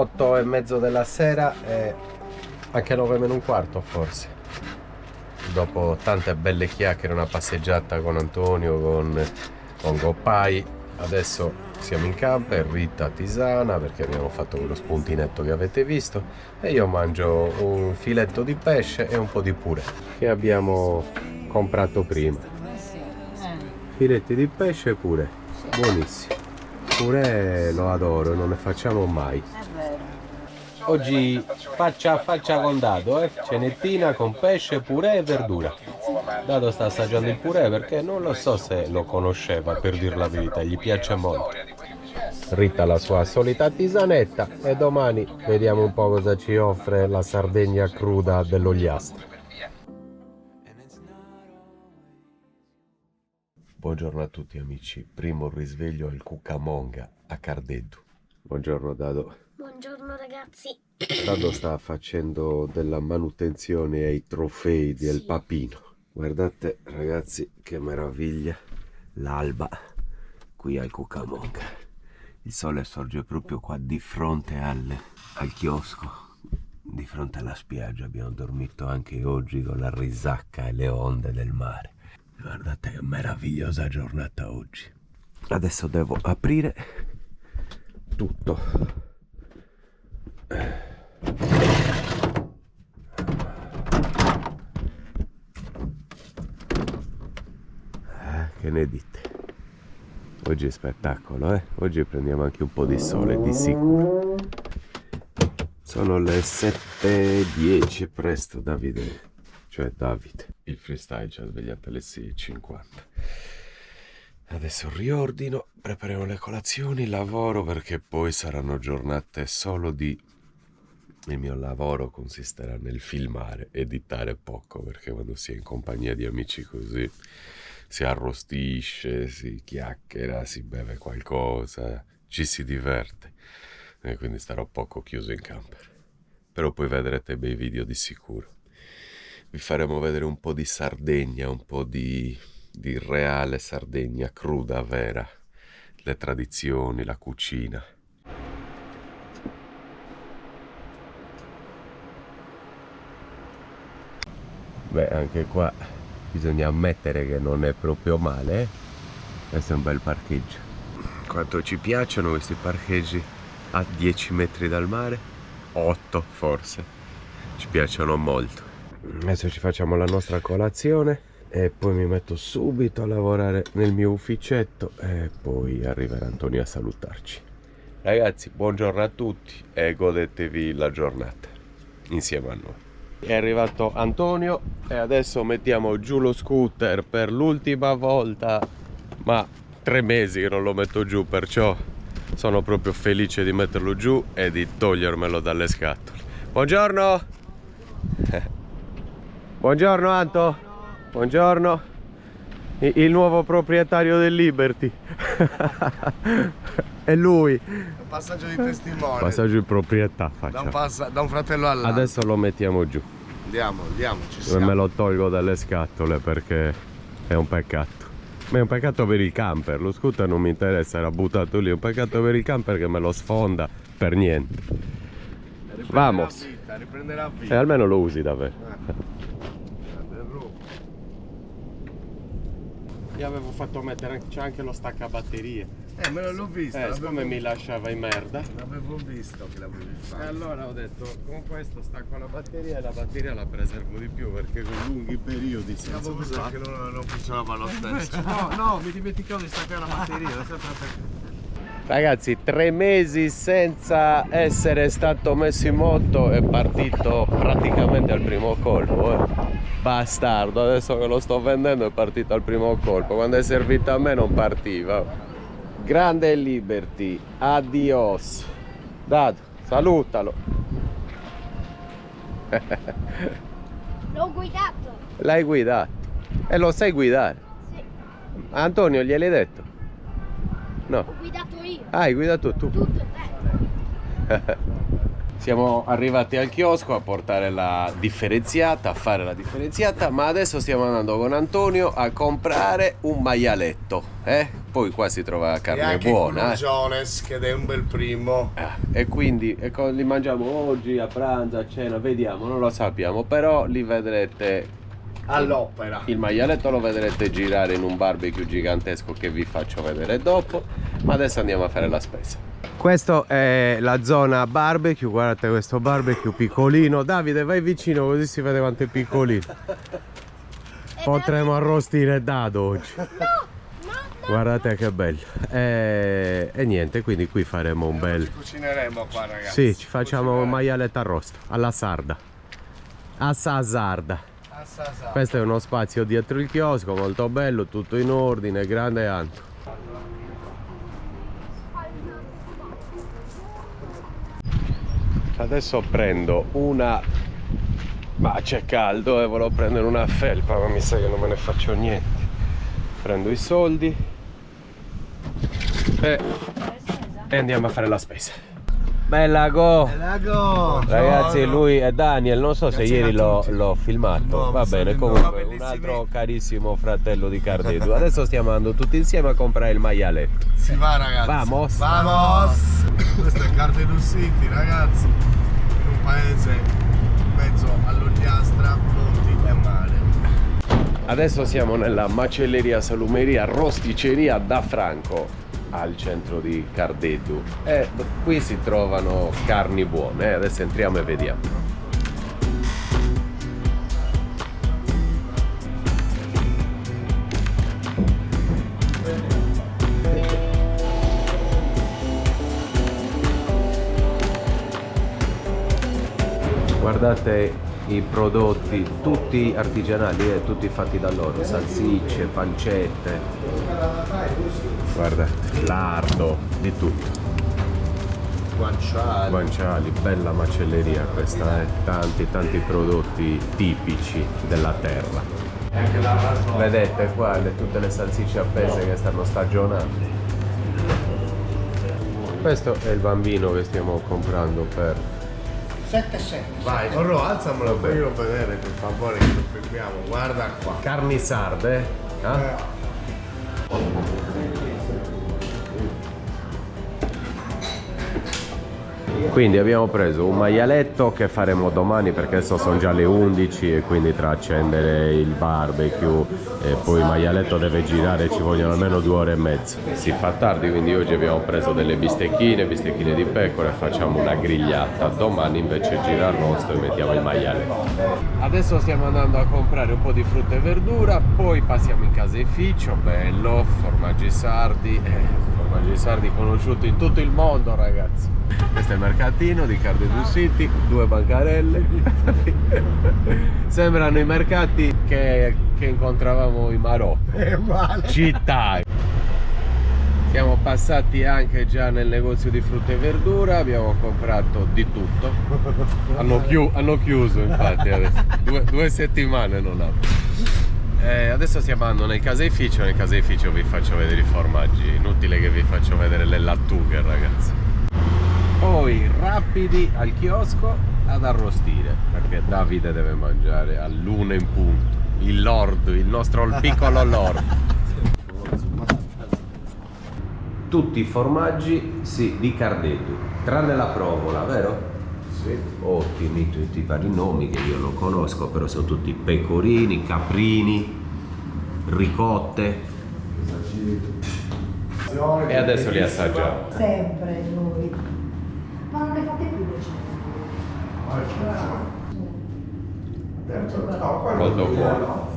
8:30 della sera e anche 9:15 forse. Dopo tante belle chiacchiere, una passeggiata con Antonio, con Goppai, adesso siamo in camper, Rita tisana perché abbiamo fatto quello spuntinetto che avete visto e io mangio un filetto di pesce e un po' di purè che abbiamo comprato prima. Filetti di pesce e purè, buonissimo. Purè lo adoro, non ne facciamo mai. Oggi faccia a faccia con Dado, cenettina con pesce, purè e verdura. Dado sta assaggiando il purè perché non lo so se lo conosceva, per dir la verità, gli piace molto. Rita la sua solita tisanetta e domani vediamo un po' cosa ci offre la Sardegna cruda dell'Ogliastro. Buongiorno a tutti amici, primo risveglio al Cucamonga a Cardeddu. Buongiorno Dado. Buongiorno ragazzi. Dado sta facendo della manutenzione ai trofei del papino. Guardate ragazzi che meraviglia l'alba qui al Cucamonga. Il sole sorge proprio qua di fronte al chiosco, di fronte alla spiaggia. Abbiamo dormito anche oggi con la risacca e le onde del mare. Guardate che meravigliosa giornata oggi. Adesso devo aprire tutto. Che ne dite? Oggi è spettacolo, Oggi prendiamo anche un po' di sole, di sicuro. Sono le 7:10, presto Davide, cioè Davide. Il freestyle ci ha svegliato alle 6:50. Adesso riordino, prepariamo le colazioni, lavoro perché poi saranno giornate solo di... Il mio lavoro consisterà nel filmare, editare poco, perché quando si è in compagnia di amici così si arrostisce, si chiacchiera, si beve qualcosa, ci si diverte e quindi starò poco chiuso in camper. Però poi vedrete bei video di sicuro. Vi faremo vedere un po' di Sardegna, un po' di reale Sardegna cruda, vera, le tradizioni, la cucina. Beh, anche qua bisogna ammettere che non è proprio male, Questo è un bel parcheggio. Quanto ci piacciono questi parcheggi a 10 metri dal mare? 8 forse. Ci piacciono molto. Adesso ci facciamo la nostra colazione e poi mi metto subito a lavorare nel mio ufficetto e poi arriverà Antonio a salutarci. Ragazzi, buongiorno a tutti e godetevi la giornata insieme a noi. È arrivato Antonio e adesso mettiamo giù lo scooter per l'ultima volta, ma 3 mesi che non lo metto giù, perciò sono proprio felice di metterlo giù e di togliermelo dalle scatole. Buongiorno! Buongiorno Anto! Buongiorno! Il nuovo proprietario del Liberty. È lui. Un passaggio di testimone. Passaggio di proprietà faccia. Da un fratello all'altro. Adesso lo mettiamo giù. Andiamo, ci E siamo. me lo tolgo dalle scatole perché è un peccato. Ma è un peccato per il camper. Lo scooter non mi interessa, era buttato lì. È un peccato per il camper che me lo sfonda per niente. Vamos. Riprenderà E vita. almeno lo usi davvero. Io avevo fatto mettere, c'è anche lo staccabatterie. Me l'ho visto. Siccome mi lasciava in merda. L'avevo visto che l'avevi E fatto. allora ho detto, con questo stacco la batteria e la batteria la preservo di più perché con lunghi periodi senza Avevo visto usarla. che non funzionava lo stesso. No, mi dimenticavo di staccare la batteria. Ragazzi, 3 mesi senza essere stato messo in moto, è partito praticamente al primo colpo. Bastardo, adesso che lo sto vendendo è partito al primo colpo. Quando è servito a me non partiva. Grande Liberty, adios. Dad, salutalo. L'ho guidato. L'hai guidato e lo sai guidare? Sì, Antonio gliel'hai detto? No. ho guidato io. Ah, hai guidato tu. Tutto te. Siamo arrivati al chiosco a portare la differenziata, a fare la differenziata, ma adesso stiamo andando con Antonio a comprare un maialetto, Poi qua si trova E carne anche buona, il Jones, che è un bel primo. E quindi li mangiamo oggi a pranzo, a cena, vediamo, non lo sappiamo, però li vedrete, All'opera. il maialetto lo vedrete girare in un barbecue gigantesco che vi faccio vedere dopo, ma adesso andiamo a fare la spesa. Questa è la zona barbecue, guardate questo barbecue piccolino. Davide, vai vicino così si vede quanto è piccolino. Potremo arrostire il dado oggi. Guardate che bello. E niente, quindi qui faremo un bel... Ci cucineremo qua, ragazzi. Sì, ci facciamo un maialetto arrosto, alla sarda. Assa sarda. Questo è uno spazio dietro il chiosco, molto bello, tutto in ordine, grande e alto. Adesso prendo una... ma c'è caldo e volevo prendere una felpa, ma mi sa che non me ne faccio niente. Prendo i soldi e andiamo a fare la spesa. Bella go! Ragazzi, lui è Daniel, non so se ieri l'ho filmato. Va bene, comunque un altro carissimo fratello di Cardedu. Adesso stiamo andando tutti insieme a comprare il maialetto. Si va, ragazzi. Vamos! Vamos! Questo è Cardedu City, ragazzi. In un paese in mezzo all'Ogliastra, monti e mare. Adesso siamo nella macelleria, salumeria, rosticceria da Franco al centro di Cardedu e qui si trovano carni buone. Adesso entriamo e vediamo. Guardate i prodotti, tutti artigianali, tutti fatti da loro, salsicce, pancette, guardate, lardo, di tutto. Guanciali, bella macelleria questa, tanti prodotti tipici della terra. Vedete qua tutte le salsicce appese che stanno stagionando. Questo è il bambino che stiamo comprando per 7,7. Vai, Corro, alzamelo per io vedere, per favore, che lo fermiamo. Guarda qua. carni sarde. Quindi abbiamo preso un maialetto che faremo domani perché adesso sono già le 11 e quindi tra accendere il barbecue e poi il maialetto deve girare ci vogliono almeno 2 ore e mezza. Si fa tardi, quindi oggi abbiamo preso delle bistecchine di pecora e facciamo una grigliata. Domani invece gira arrosto e mettiamo il maialetto. Adesso stiamo andando a comprare un po' di frutta e verdura, poi passiamo in caseificio, bello, formaggi sardi conosciuti in tutto il mondo, ragazzi. Questo è il mercatino di Cardedu City, 2 bancarelle. Sembrano i mercati che incontravamo in Marocco. Città. Siamo passati anche già nel negozio di frutta e verdura, abbiamo comprato di tutto. Hanno chiuso infatti adesso. 2 settimane non hanno. Adesso stiamo andando nel caseificio vi faccio vedere i formaggi, inutile che vi faccio vedere le lattughe, ragazzi. Poi rapidi al chiosco ad arrostire, perché Davide deve mangiare all'1 in punto, il nostro piccolo lord. Tutti i formaggi di Cardedu, tranne la provola, vero? Sì. Ottimi tutti i vari nomi che io non conosco, però sono tutti pecorini, caprini, ricotte. E adesso li assaggiamo. Sempre noi. Ma non le fate più Molto buono.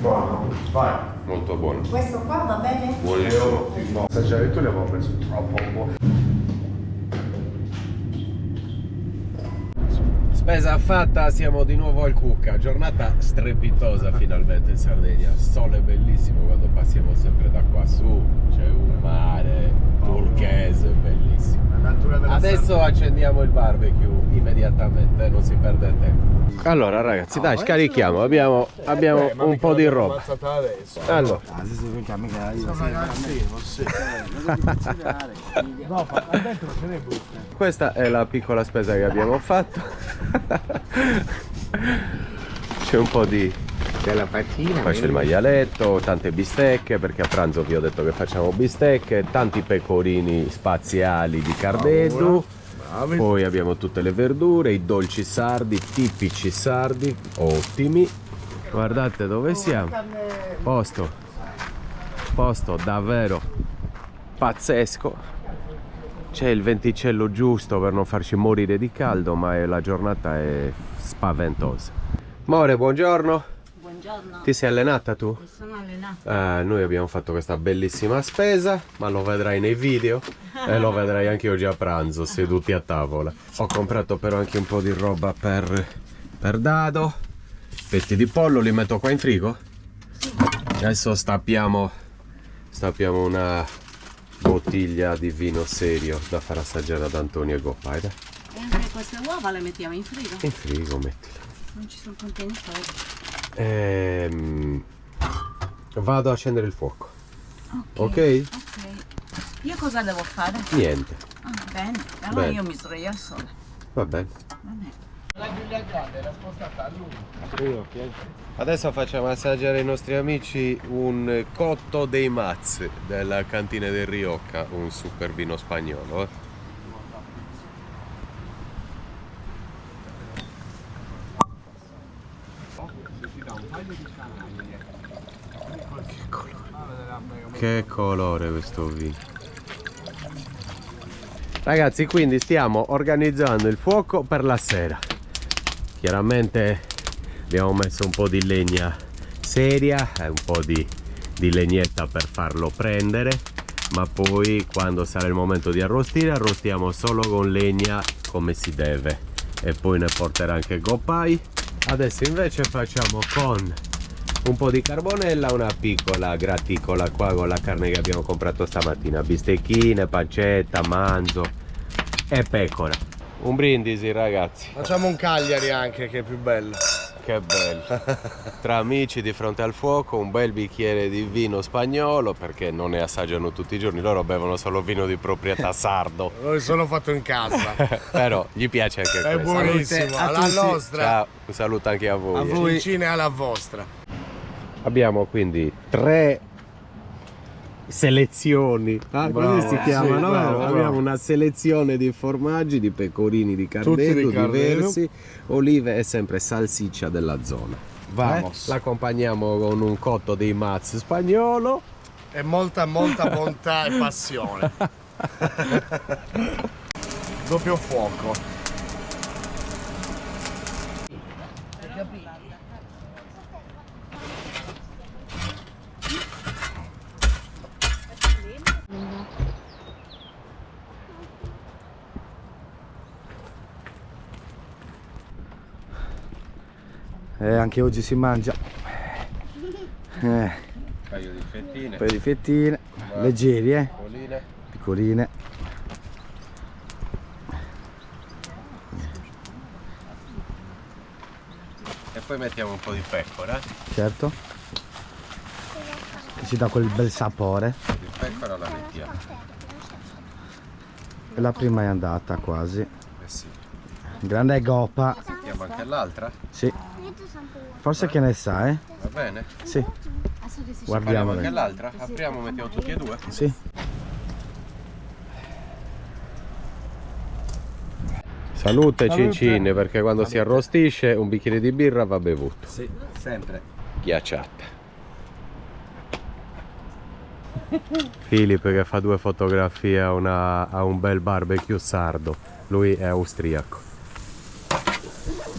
Buono, vai. Molto buono. Questo qua va bene? Buonissimo. Assaggiare tu, le avevo preso troppo buono. Spesa fatta, siamo di nuovo al Cucca. Giornata strepitosa finalmente in Sardegna. Sole bellissimo quando passiamo sempre da qua su. C'è un mare turchese bellissimo. La natura della Adesso accendiamo il barbecue immediatamente, non si perde tempo. Allora ragazzi, dai, scarichiamo. Abbiamo un po' di roba. Allora, Sono ragazzino, sì. No, dentro ce ne butta. questa è la piccola spesa che abbiamo fatto. C'è un po' della faccina. Poi c'è il maialetto, tante bistecche, perché a pranzo vi ho detto che facciamo bistecche, tanti pecorini spaziali di Cardeddu. Poi abbiamo tutte le verdure, i dolci sardi, tipici sardi, ottimi. Guardate dove siamo. Posto davvero pazzesco. C'è il venticello giusto per non farci morire di caldo, ma la giornata è spaventosa. More, buongiorno. Buongiorno. Ti sei allenata tu? Mi sono allenata. Noi abbiamo fatto questa bellissima spesa, ma lo vedrai nei video e lo vedrai anche oggi a pranzo, seduti a tavola. Ho comprato però anche un po' di roba per Dado. Petti di pollo, li metto qua in frigo? Sì. Adesso stappiamo una bottiglia di vino serio da far assaggiare ad Antonio e Goppai. E anche queste uova le mettiamo in frigo? In frigo mettile. Non ci sono contenitori. Vado a accendere il fuoco. Ok. Io cosa devo fare? Niente. Ah, bene. Allora Bene. io mi sdraio sola. Va bene. Va bene. La griglia grande era spostata a lungo. Adesso facciamo assaggiare ai nostri amici un cotto dei Maz della cantina del Rioja, un super vino spagnolo. Che colore questo vino. Ragazzi, quindi stiamo organizzando il fuoco per la sera. Chiaramente abbiamo messo un po' di legna seria e un po' di legnetta per farlo prendere, ma poi quando sarà il momento di arrostire arrostiamo solo con legna come si deve, e poi ne porterà anche Goppai. Adesso invece facciamo con un po' di carbonella una piccola graticola qua con la carne che abbiamo comprato stamattina, bistecchine, pancetta, manzo e pecora. Un brindisi ragazzi. Facciamo un Cagliari anche, che è più bello. Che bello. Tra amici di fronte al fuoco, un bel bicchiere di vino spagnolo, perché non ne assaggiano tutti i giorni, loro bevono solo vino di proprietà sardo. Lo sono fatto in casa. Però gli piace anche È questo. buonissimo, alla nostra. Ciao, un saluto anche a voi. Cincine alla vostra. Abbiamo quindi 3 selezioni, come si chiamano? sì, bravo. Abbiamo una selezione di formaggi, di pecorini di Cardeddu diversi, olive e sempre salsiccia della zona. Vamos. L'accompagniamo con un cotto dei Maz spagnolo E molta bontà e passione. Doppio fuoco. Anche oggi si mangia un paio di fettine, un paio di fettine leggeri, piccoline. e poi mettiamo un po' di pecora. Certo, che ci dà quel bel sapore. Di pecora la mettiamo. E la prima è andata quasi. Sì. Grande goppa. Mettiamo anche l'altra? Sì, forse che ne sa, Va bene? Sì, Guardiamo guardiamo. anche l'altra? Apriamo, mettiamo tutti e due? Sì. Salute cincine, perché quando si arrostisce un bicchiere di birra va bevuto. Sì, sempre. Ghiacciata. Filippo che fa 2 fotografie a un bel barbecue sardo. Lui è austriaco.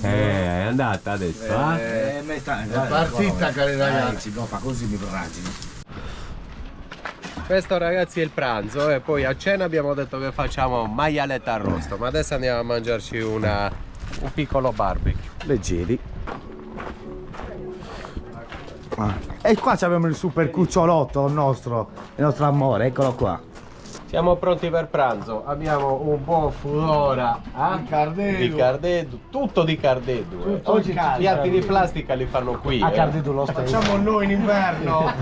È andata adesso, È partita, cari ragazzi. No, fa così mi bragino. Questo ragazzi è il pranzo, e poi a cena abbiamo detto che facciamo maialetta arrosto, ma adesso andiamo a mangiarci una un piccolo barbecue. Leggeri. E qua abbiamo il super cucciolotto, il nostro amore, eccolo qua. Siamo pronti per pranzo, abbiamo un buon furora Cardeddu. di Cardeddu, tutto di Cardeddu. Oggi i piatti di plastica li fanno qui. A Cardeddu lo stesso. Facciamo noi in inverno.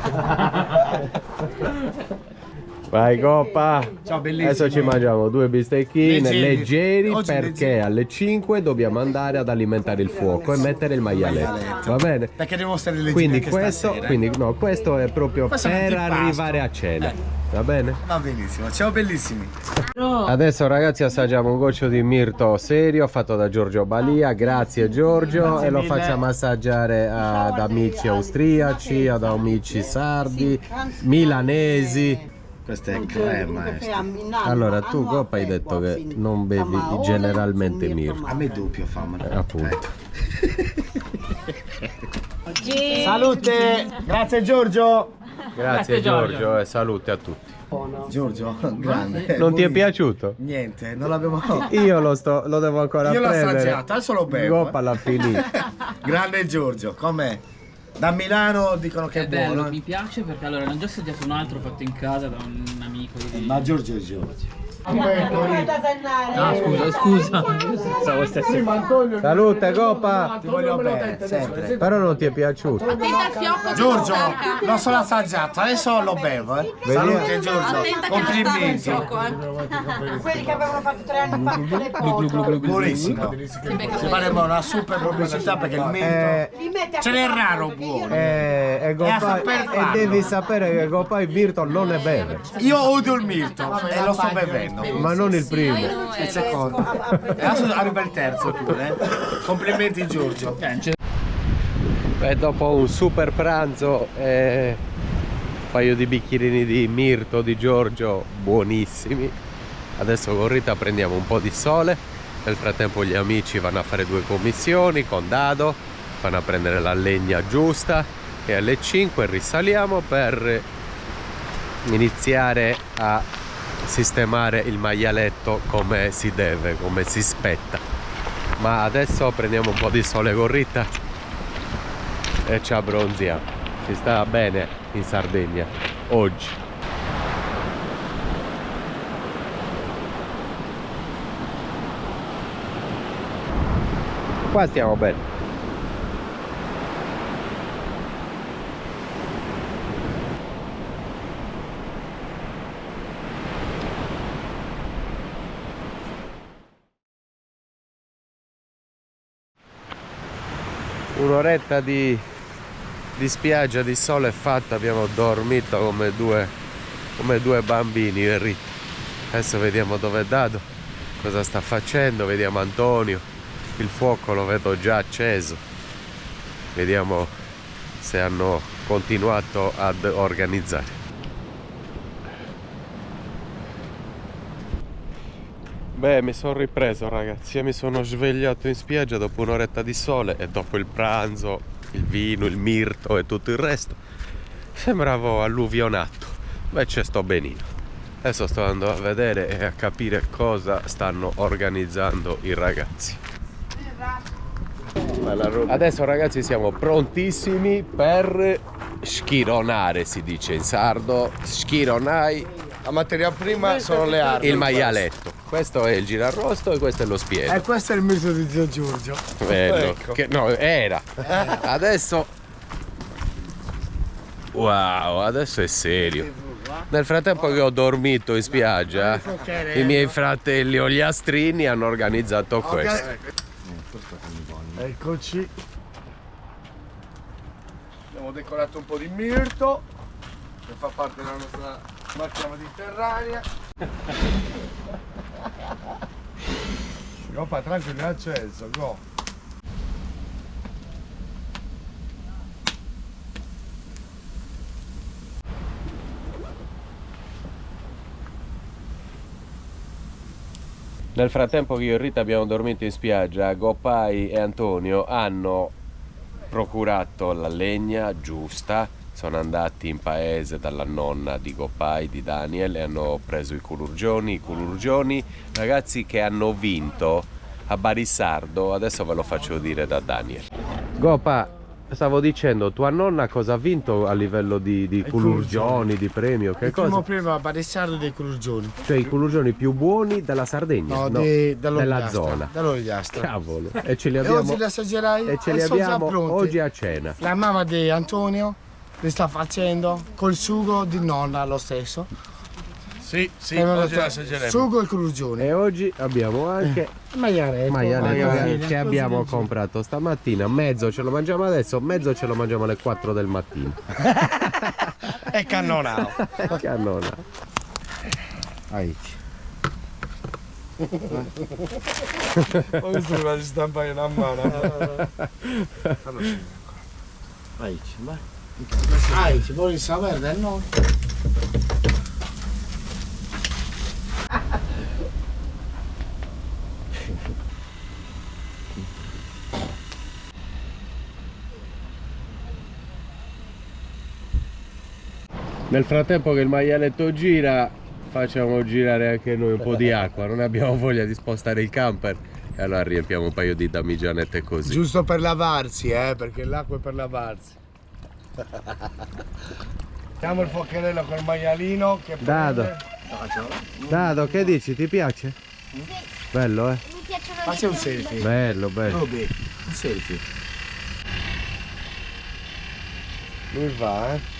Vai Coppa! Ciao, bellissimo. Adesso ci mangiamo 2 bistecchine leggeri Oggi perché leggeri. alle 5 dobbiamo andare ad alimentare il fuoco e mettere il maialetto. Va bene? Perché devo stare leggeri Quindi anche questo, stasera. questo è proprio Questo è per un antipasto. arrivare a cena. Va bene? Va benissimo, ciao bellissimi. Adesso ragazzi assaggiamo un goccio di mirto serio fatto da Giorgio Balia. Grazie Giorgio, e lo facciamo assaggiare ad amici austriaci, ad amici sardi, milanesi. Questa è crema. Allora tu Coppa hai detto che non bevi generalmente mirto. A me doppio fama. Appunto. Salute! Grazie Giorgio! Grazie Giorgio e salute a tutti. Giorgio, grande. Non ti è piaciuto? Niente, non l'abbiamo. Io lo devo ancora Io l'ho prendere. assaggiato, adesso lo bevo. Coppa l'ha finito. Grande Giorgio, com'è? Da Milano dicono che è È bello, buono. mi piace perché allora ne ho già assaggiato un altro fatto in casa da un amico di... Ma Giorgio è Giorgio. Ah, scusa. Stavo stessi. Salute Coppa. Ti voglio bene, sempre. Però non ti è piaciuto. Giorgio, non sono assaggiato, adesso lo bevo, Salute Giorgio, complimenti. Quelli che avevano fatto 3 anni fa tutte le foto. Buonissimo. Ci faremo una super pubblicità perché il mirto ce n'è raro buono. E devi sapere che Coppa il mirto non è beve. Io odio il mirto e lo sto bevendo. Ma non il primo. Il secondo. E adesso arriva il terzo pure. Complimenti Giorgio. E dopo un super pranzo e un paio di bicchierini di mirto di Giorgio buonissimi, adesso con Rita prendiamo un po' di sole. Nel frattempo gli amici vanno a fare 2 commissioni con Dado, vanno a prendere la legna giusta e alle 5 risaliamo per iniziare a sistemare il maialetto come si deve, come si spetta. Ma adesso prendiamo un po' di sole con Rita e ci abbronziamo. Si sta bene in Sardegna oggi. Qua stiamo bene. Un'oretta di spiaggia, di sole è fatta, abbiamo dormito come due bambini e Rita. Adesso vediamo dove è Dado, cosa sta facendo, vediamo Antonio, il fuoco lo vedo già acceso, vediamo se hanno continuato ad organizzare. Beh, mi sono ripreso ragazzi, mi sono svegliato in spiaggia dopo un'oretta di sole e dopo il pranzo, il vino, il mirto e tutto il resto sembravo alluvionato, invece sto benino. Adesso sto andando a vedere e a capire cosa stanno organizzando i ragazzi. Adesso ragazzi siamo prontissimi per schironare, si dice in sardo, schironai. La materia prima sono le armi. Il maialetto. Questo è il girarrosto e questo è lo spiedo. E questo è il mirto di zio Giorgio. Bello. Ecco. Che, no, era. Adesso. Wow, adesso è serio. Nel frattempo che ho dormito in spiaggia, i miei fratelli oliastrini hanno organizzato questo. Eccoci. Abbiamo decorato un po' di mirto, che fa parte della nostra macchina mediterranea. Go, tranquillo, è acceso, go. Nel frattempo che io e Rita abbiamo dormito in spiaggia, Gopai e Antonio hanno procurato la legna giusta, sono andati in paese dalla nonna di Gopai, di Daniel, e hanno preso i culurgioni, ragazzi che hanno vinto a Barissardo, adesso ve lo faccio dire da Daniel. Gopa, stavo dicendo, tua nonna cosa ha vinto a livello di culurgioni, di premio? Che Il cosa? primo premio a Barissardo dei culurgioni. Cioè i culurgioni più buoni della Sardegna? No, della dell'Ogliastra. zona. Dell'Ogliastra. Cavolo. E ce li E abbiamo, oggi li assaggerai e ce li sono già abbiamo pronti. oggi a cena. La mamma di Antonio li sta facendo col sugo di nonna lo stesso. Sì, sì, E oggi la assaggeremo. sugo e culurgioni. E oggi abbiamo anche maialetto che abbiamo comprato stamattina. Mezzo ce lo mangiamo adesso, mezzo ce lo mangiamo alle 4 del mattino. È cannonato. Cannona. Aici. Questo la stampa in mano. Aici, vai. Aici, vuoi sapere del nome? Nel frattempo che il maialetto gira, facciamo girare anche noi un po' di acqua. Non abbiamo voglia di spostare il camper e allora riempiamo un paio di damigianette così. Giusto per lavarsi, perché l'acqua è per lavarsi. Mettiamo il fuocherello col maialino che Dado, Dado, che dici? Ti piace? Bello, eh? Mi piacciono Facci un selfie. Bello, bello. Roby, un selfie. Lui va,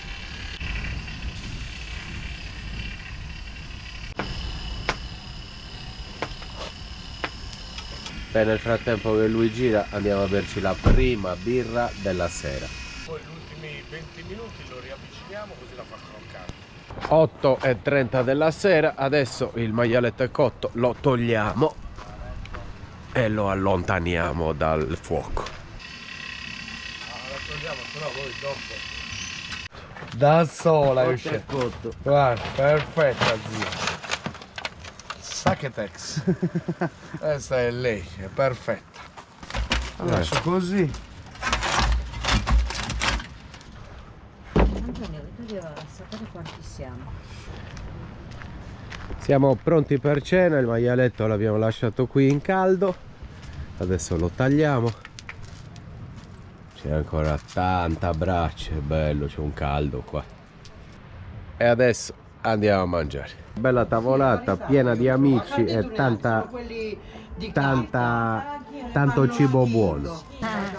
Beh, nel frattempo che lui gira andiamo a berci la prima birra della sera. Poi gli ultimi 20 minuti lo riavviciniamo così la fa croccare. 8:30 della sera, adesso il maialetto è cotto, lo togliamo e lo allontaniamo dal fuoco. Lo togliamo, sennò poi dopo. Da sola è uscito. Guarda, perfetta zia. Sacchetex. Questa è lei, è perfetta. La lascio così. Antonio, tu devi sapere quanti siamo. Siamo pronti per cena, il maialetto l'abbiamo lasciato qui in caldo, adesso lo tagliamo. C'è ancora tanta brace, è bello, c'è un caldo qua. E adesso andiamo a mangiare. Bella tavolata piena di amici e tanto cibo buono.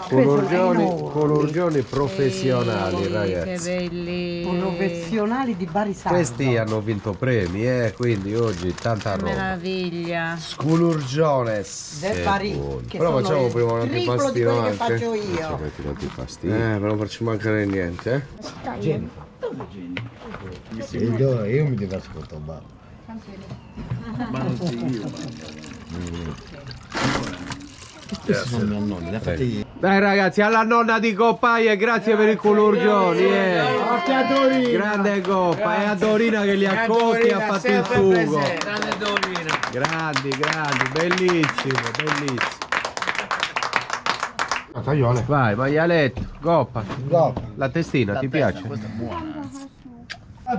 Colurgioni professionali, ragazzi. Che belli. Professionali di Barissardo. Questi hanno vinto premi, quindi oggi tanta roba. Meraviglia. Sculurgiones. Del Bari, buono. che Però sono facciamo il prima un triplo antipastino di quelli che anche. faccio io. Metti l'antipastino. Per non farci mancare niente, Io mi diverto con Tomba. Dai ragazzi, alla nonna di Goppa e grazie per i culurgioni. Grande Goppa e a Dorina che li ha cotti e ha fatto il sugo. Grande Dorina. Grandi, bellissimo, bellissimo. Tagliole. Vai, maialetto, Goppa. Goppa. La testina ti piace? Questa è buona.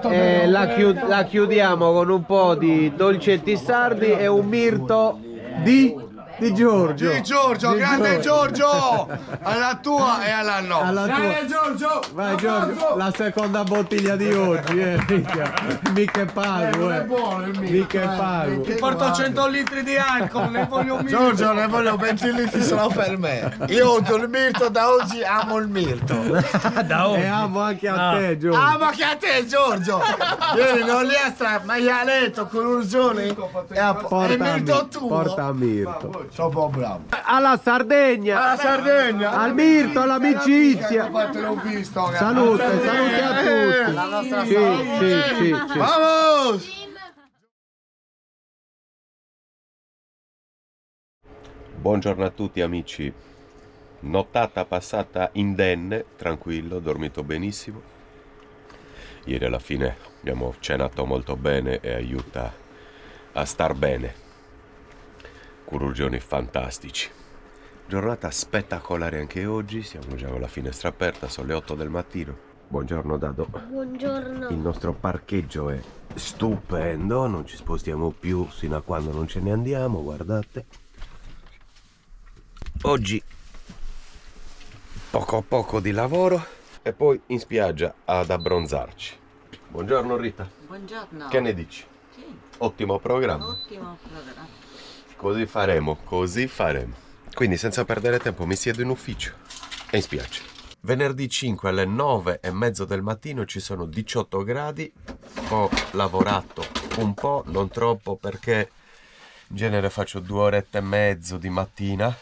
E la chiudiamo con un po' di dolcetti sardi e un mirto di Giorgio. Di Giorgio, grande Giorgio! Alla tua e alla nostra. Alla tua. Giorgio! Vai Giorgio, la seconda bottiglia di oggi, mica pago, è buono il mirto, mica pago. Ti porto 100 litri di alcol, ne voglio un mirto. Giorgio, ne voglio 20 litri solo per me. Io ho il mirto da oggi, amo il mirto. E amo anche a te, Giorgio. Amo anche a te, Giorgio. Vieni in Ogliastra, maialetto, con urgione e mirto tuo. Porta mirto. Troppo bravo. Alla Sardegna. Alla Sardegna. Al mirto, all'amicizia. L'ho visto. Salute a tutti. La nostra Sì. Vamos! Buongiorno a tutti amici. Nottata passata indenne, tranquillo, dormito benissimo. Ieri alla fine abbiamo cenato molto bene e aiuta a star bene. Culurgioni fantastici. Giornata spettacolare anche oggi, siamo già con la finestra aperta, sono le 8 del mattino. Buongiorno Dado. Buongiorno. Il nostro parcheggio è stupendo, non ci spostiamo più fino a quando non ce ne andiamo, guardate. oggi poco a poco di lavoro e poi in spiaggia ad abbronzarci. Buongiorno Rita. Buongiorno. Che ne dici? Sì, Ottimo programma. ottimo programma. Così faremo, così faremo. Quindi senza perdere tempo mi siedo in ufficio e in spiaggia. Venerdì 5 alle 9:30 del mattino ci sono 18 gradi. Ho lavorato un po', non troppo, perché in genere faccio 2 orette e mezzo di mattina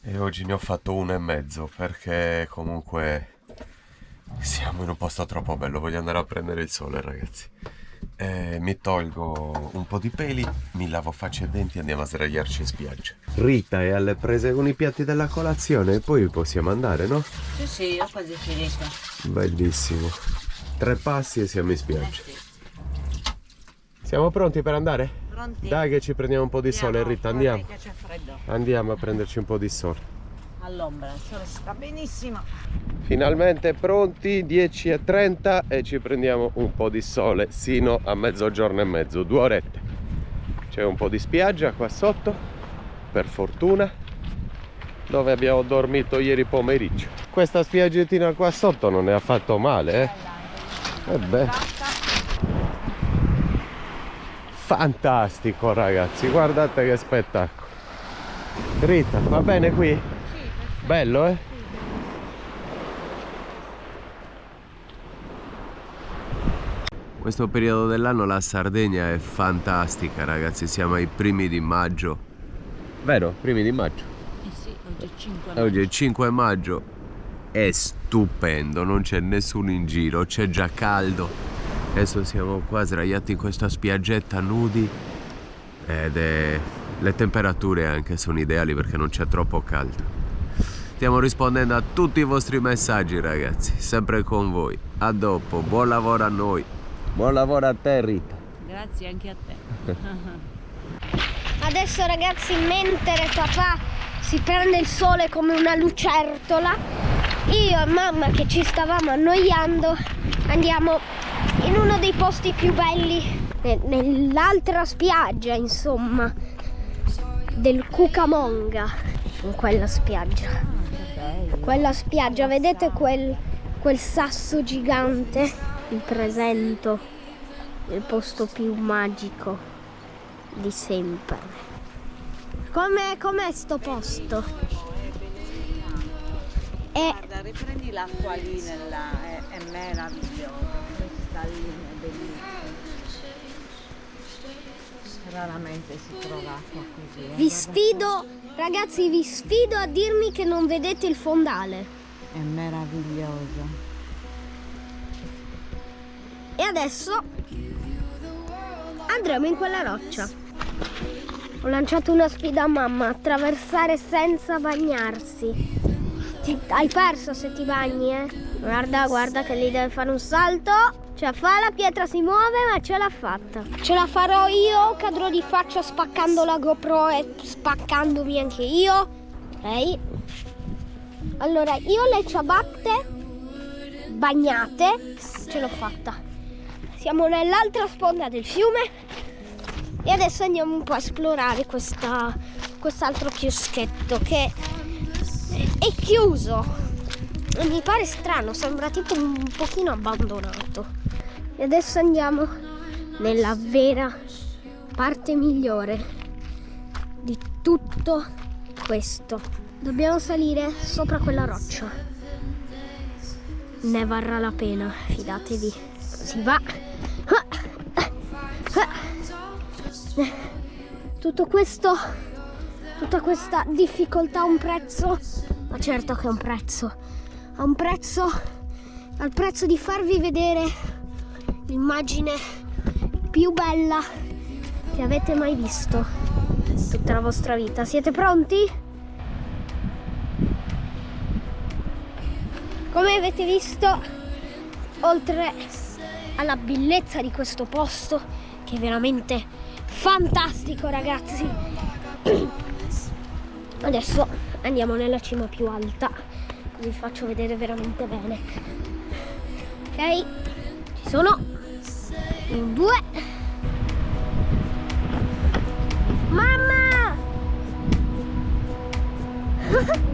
e oggi ne ho fatto 1 e mezzo perché comunque siamo in un posto troppo bello. Voglio andare a prendere il sole, ragazzi. Mi tolgo un po' di peli, mi lavo faccia e denti e andiamo a sdraiarci in spiaggia. Rita è alle prese con i piatti della colazione e poi possiamo andare, no? Sì, sì, ho quasi finito. Bellissimo. 3 passi e siamo in spiaggia. Siamo pronti per andare? Pronti? Dai che ci prendiamo un po' di sole, Rita, andiamo. Che c'è freddo. Andiamo a prenderci un po' di sole. All'ombra, il sole sta benissimo. Finalmente pronti, 10:30 e ci prendiamo un po' di sole sino a mezzogiorno e mezzo, 2 orette. C'è un po' di spiaggia qua sotto, per fortuna, dove abbiamo dormito ieri pomeriggio. Questa spiaggettina qua sotto non è affatto male, eh? Beh. Fantastico ragazzi, guardate che spettacolo. Rita, va bene qui? Sì. Bello, eh? Questo periodo dell'anno la Sardegna è fantastica, ragazzi. Siamo ai primi di maggio. Vero? Primi di maggio? Eh sì, oggi è 5 maggio. Oggi è 5 maggio. È stupendo, non c'è nessuno in giro, c'è già caldo. Adesso siamo qua sdraiati in questa spiaggetta nudi ed le temperature anche sono ideali perché non c'è troppo caldo. Stiamo rispondendo a tutti i vostri messaggi, ragazzi, sempre con voi. A dopo, buon lavoro a noi. Buon lavoro a te, Rita. Grazie anche a te. Adesso ragazzi, mentre papà si prende il sole come una lucertola, io e mamma che ci stavamo annoiando andiamo in uno dei posti più belli, nell'altra spiaggia insomma, del Cucamonga, in quella spiaggia. Quella spiaggia, vedete quel sasso gigante? Vi presento il posto più magico di sempre. Com'è sto posto? Guarda, riprendi l'acqua lì, è meraviglioso. Questa linea è bellissima. Raramente si trova acqua così. Vi sfido, ragazzi, vi sfido a dirmi che non vedete il fondale. È meraviglioso. E adesso andremo in quella roccia. Ho lanciato una sfida a mamma: attraversare senza bagnarsi. Hai perso se ti bagni, eh? Guarda che lì deve fare un salto. Ce la fa, la pietra si muove, ma ce l'ha fatta. Ce la farò io, cadrò di faccia spaccando la GoPro e spaccandomi anche io. Ok? Allora, io le ciabatte bagnate ce l'ho fatta. Siamo nell'altra sponda del fiume e adesso andiamo un po' a esplorare quest'altro chioschetto che è chiuso. Mi pare strano, sembra tipo un pochino abbandonato. E adesso andiamo nella vera parte migliore di tutto questo. Dobbiamo salire sopra quella roccia. Ne varrà la pena, fidatevi. Si va. Tutto questo, tutta questa difficoltà ha un prezzo? Ma certo che ha un prezzo. Ha un prezzo, al prezzo di farvi vedere l'immagine più bella che avete mai visto in tutta la vostra vita. Siete pronti? Come avete visto, oltre alla bellezza di questo posto, che è veramente fantastico, ragazzi, adesso andiamo nella cima più alta, così vi faccio vedere veramente bene. Ok, ci sono 1, 2. Mamma! Giorgio.